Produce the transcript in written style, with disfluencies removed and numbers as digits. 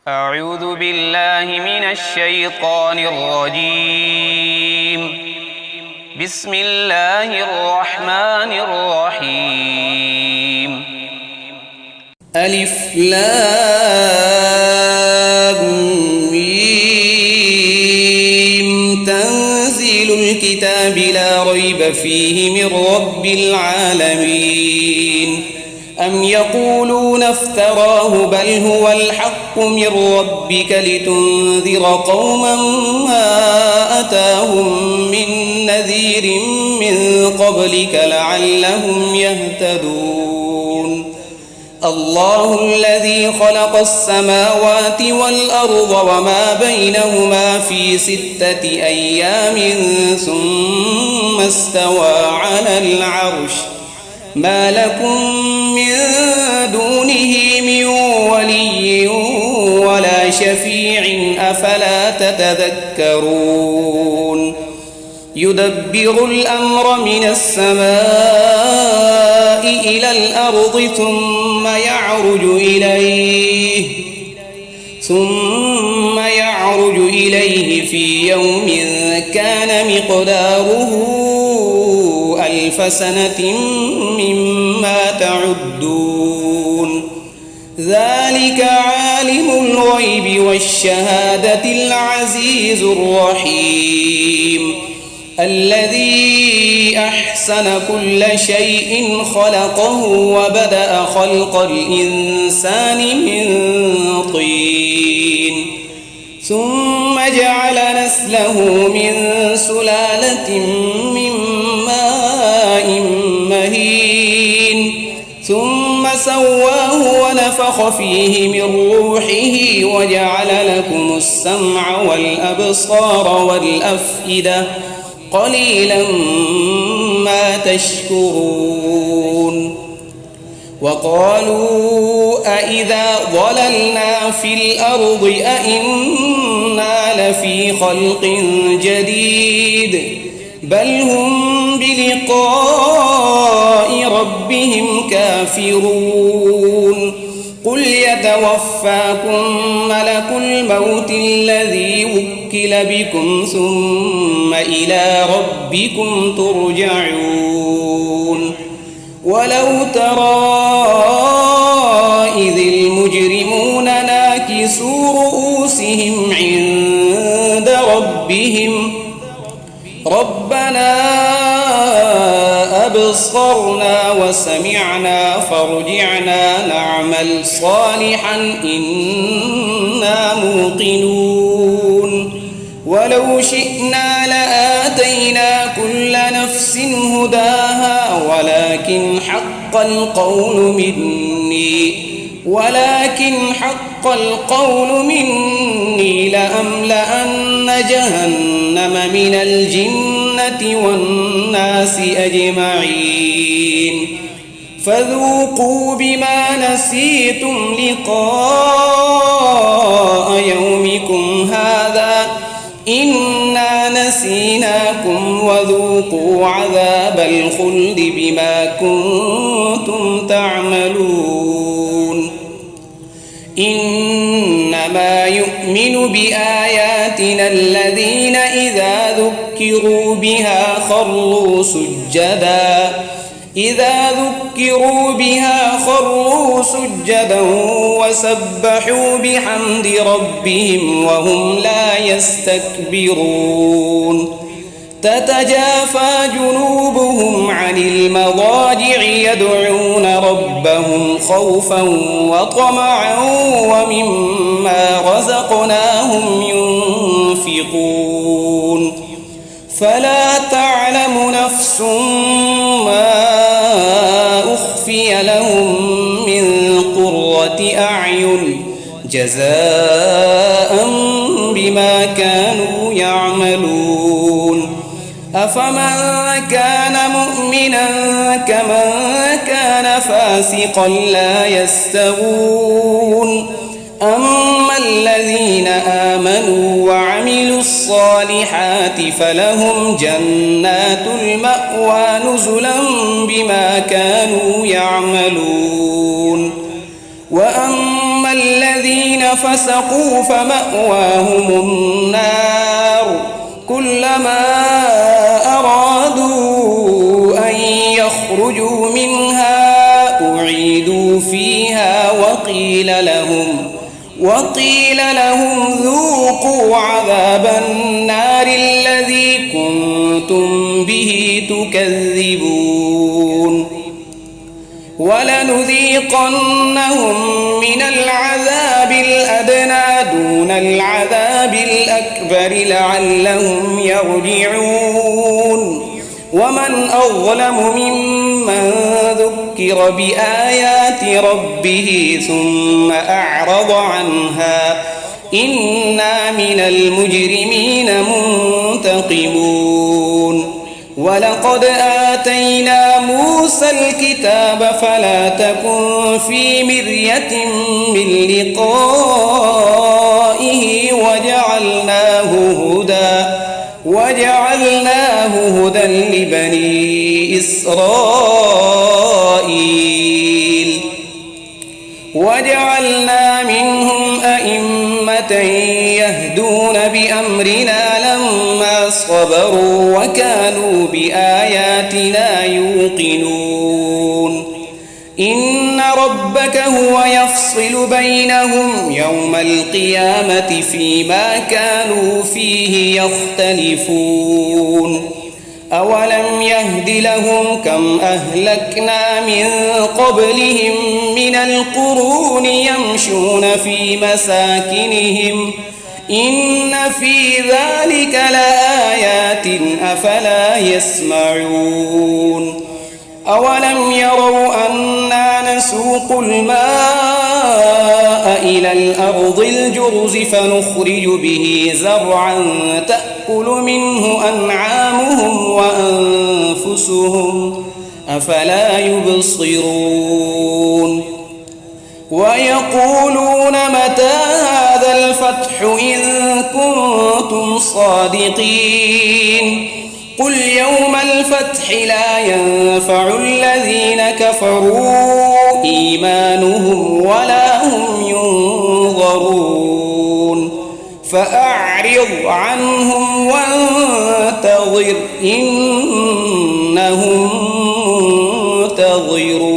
أعوذ بالله من الشيطان الرجيم. بسم الله الرحمن الرحيم. ألف لام ميم. تنزيل الكتاب لا ريب فيه من رب العالمين. أم يقولون افتراه بل هو الحق من ربك لتنذر قوما ما أتاهم من نذير من قبلك لعلهم يهتدون. الله الذي خلق السماوات والأرض وما بينهما في 6 أيام ثم استوى على العرش. ما لكم من دونه من ولي ولا شفيع أفلا تتذكرون. يدبر الأمر من السماء إلى الأرض ثم يعرج إليه في يوم كان مقداره 1000 سنة مما تعدون. ذلك عالم الغيب والشهادة العزيز الرحيم. الذي أحسن كل شيء خلقه وبدأ خلق الإنسان من طين ثم جعل نسله من سلالة من ماء مهين ثم سواه ونفخ فيه من روحه وجعل لكم السمع والأبصار والأفئدة قليلا ما تشكرون. وقالوا أإذا ضللنا في الأرض أإنا لفي خلق جديد بل هم بلقاء ربهم كافرون. قل يتوفاكم ملك الموت الذي وكل بكم ثم إلى ربكم ترجعون. ولو ترى إذ المجرمون ناكسوا رؤوسهم عند ربهم ربنا أبصرنا وسمعنا فارجعنا نعمل صالحا إنا موقنون. ولو شئنا لآتينا كل نفس هداها ولكن حق القول مني لأملأن جهنم من الجنة والناس أجمعين. فذوقوا بما نسيتم لقاء يومكم هذا إنا نسيناكم وذوقوا عذاب الخلد بما كنتم تعملون. إنما يؤمن بآياتنا الذين إذا ذكروا بها خروا سجدا وسبحوا بحمد ربهم وهم لا يستكبرون. تتجافى جنوبهم عن المضاجع يدعون ربهم خوفا وطمعا ومما رزقناهم ينفقون. فلا تعلم نفس ما أخفي لهم من قرة أعين جزاء بما كانوا يعملون. أفمن كان مؤمنا كمن كان فاسقا لا يستوون. أما الذين آمنوا وعملوا الصالحات فلهم جنات المأوى نزلا بما كانوا يعملون. وأما الذين فسقوا فمأواهم النار كلما أرادوا أن يخرجوا منها أعيدوا فيها وقيل لهم ذوقوا عذاب النار الذي كنتم به تكذبون ولنذيقنهم من العذاب الأدنى دون العذاب الأكبر لعلهم يرجعون ومن أظلم ممن ذكر بآيات ربه ثم أعرض عنها إنا من المجرمين منتقمون ولقد آتينا موسى الكتاب فلا تكن في مرية من لقائه وجعلناه هدى لبني إسرائيل وجعلنا منهم أئمة يهدون بأمرنا لما صبروا وكانوا بآياتنا يوقنون إن ربك هو يفصل بينهم يوم القيامة فيما كانوا فيه يختلفون أولم يهد لهم كم أهلكنا من قبلهم من القرون يمشون في مساكنهم إن في ذلك لآيات أفلا يسمعون أولم يروا أنا نسوق الماء إلى الأرض الجرز فنخرج به زرعا تأكل منه أنعامهم وأنفسهم أفلا يبصرون ويقولون متى هذا الفتح إن كنتم صادقين قل يوم الفتح لا ينفع الذين كفروا إيمانهم ولا هم ينظرون فأعرض عنهم وانتظر إنهم منتظرون